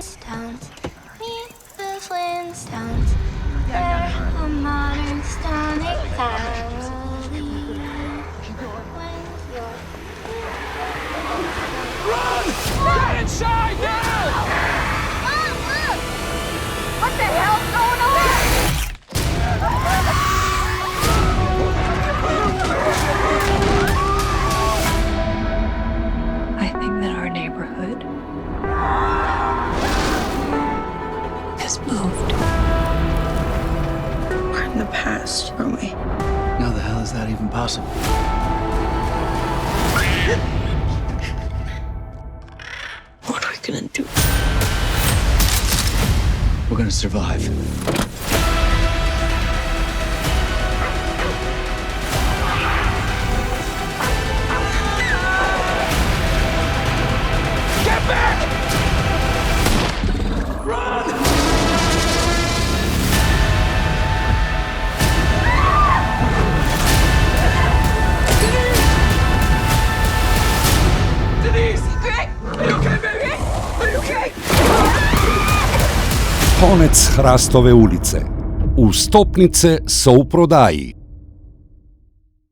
Flintstones. Meet the Flintstones. They're a modern sonic family. When you're... Run! Get inside now! Mom, look! What the hell's going on? I think that our neighborhood has moved. We're in the past, aren't we? How the hell is that even possible? What are we gonna do? We're gonna survive. Get back! Run! Denise! Hey! Are you okay, baby? Are you okay? Konec Hrastove ulice. Vstopnice so v prodaji.